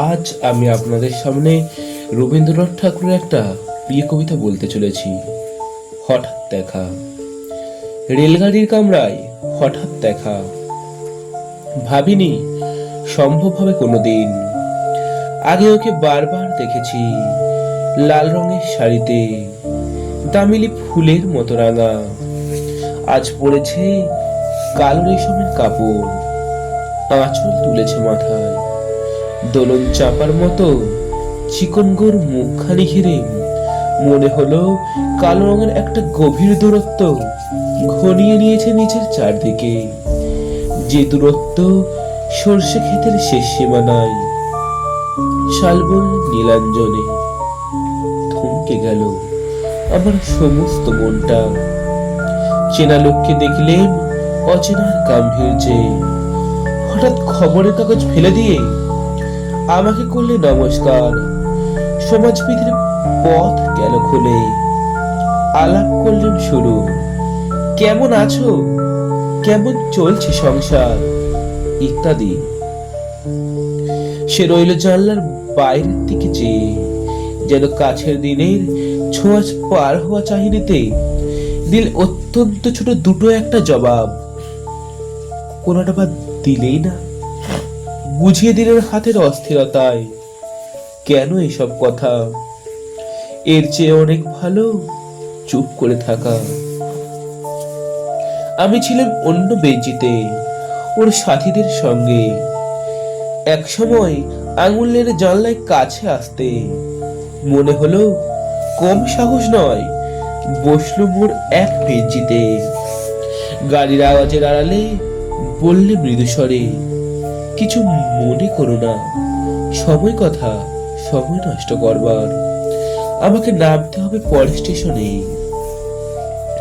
আজ আমি আপনাদের সামনে রবীন্দ্রনাথ ঠাকুরের একটা প্রিয় কবিতা বলতে চলেছি। হঠাৎ দেখা। রেলগাড়ির কামরায় হঠাৎ দেখা, ভাবিনি সম্ভব হবে কোনোদিন। আগে ওকে বারবার দেখেছি লাল রঙের শাড়িতে, দামিলি ফুলের মতো রাঙা। আজ পড়েছে কালো রেশমের কাপড়, আঁচল তুলেছে মাথায়। দোলন চাপার মতো চিকন গোর মুখখানি ঘিরে মনে হলো কালো রঙের একটা গভীর দূরত্ব ঘনিয়ে নিয়েছে নিচের চারদিকে, যে দূরত্ব সর্ষে ক্ষেতের শেষ সীমানায়। শালবন নীলাঞ্জনে থমকে গেল আমার সমস্ত মনটা। চেনা লোককে দেখলেন অচেনার গাম্ভীর্যে, হঠাৎ খবরের কাগজ ফেলে দিয়ে আমাকে করলে নমস্কার। সমাজবিধির পথ গেল খুলে, আলাপ করলেন শুরু। কেমন আছো, কেমন চলছে সংসার ইত্যাদি। সে রইল জানলার বাইরের দিকে চেয়ে, যেন কাছের দিনের ছোঁয়াচ পার হওয়া চাহিনিতে দিল অত্যন্ত ছোট দুটো একটা জবাব। কোনটা বা দিলেই না, বুঝিয়ে দিলেন হাতের অস্থিরতায়। কেন এসব কথা, এর চেয়ে অনেক ভালো চুপ করে থাকা। আমি ছিলাম অন্য বেঞ্চিতে ওর সাথীদের সঙ্গে। এক সময় আঙুলের জানলায় কাছে আসতে মনে হলো কম সাহস নয়। বসলো মোর এক বেঞ্চিতে। গাড়ির আওয়াজের আড়ালে বললে মৃদু স্বরে, কিছু মনে করো না, সময় কথা, সময় নষ্ট করবার। আমাকে নামতে হবে পরের স্টেশনে,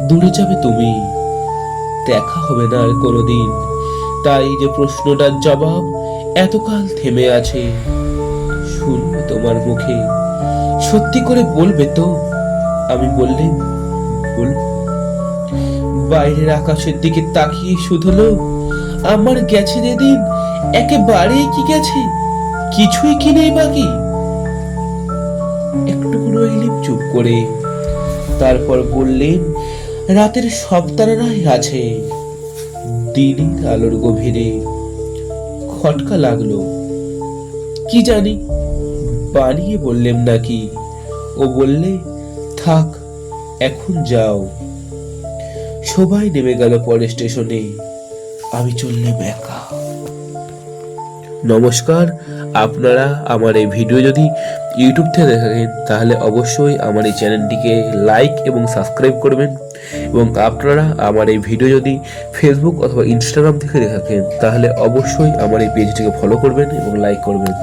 দূরে যাবে তুমি, দেখা হবে না আর কোনোদিন। তাই যে প্রশ্নটার জবাব এতকাল থেমে আছে, শুনবো তোমার মুখে, সত্যি করে বলবে তো? আমি বললেন বলবো। বাইরের আকাশের দিকে তাকিয়ে শুধলো, আমার গেছে যেদিন একেবারেই কি গেছে, কিছুই কি নেই বাকি। একটু রইলেন চুপ করে, তারপর বললেন, রাতের সব তারারাই আছে দিনের আলোর গভীরে। খটকা লাগলো, কি জানি বানিয়ে বললেন নাকি। ও বললে, থাক এখন যাও। সবাই নেমে গেল পরের স্টেশনে, আমি চললাম একা। নমস্কার, আপনারা আমার এই ভিডিও যদি ইউটিউব থেকে দেখেন তাহলে অবশ্যই আমার এই চ্যানেলটিকে লাইক এবং সাবস্ক্রাইব করবেন, এবং আপনারা আমার এই ভিডিও যদি ফেসবুক অথবা ইনস্টাগ্রাম থেকে দেখেন তাহলে অবশ্যই আমার এই পেজটিকে ফলো করবেন এবং লাইক করবেন।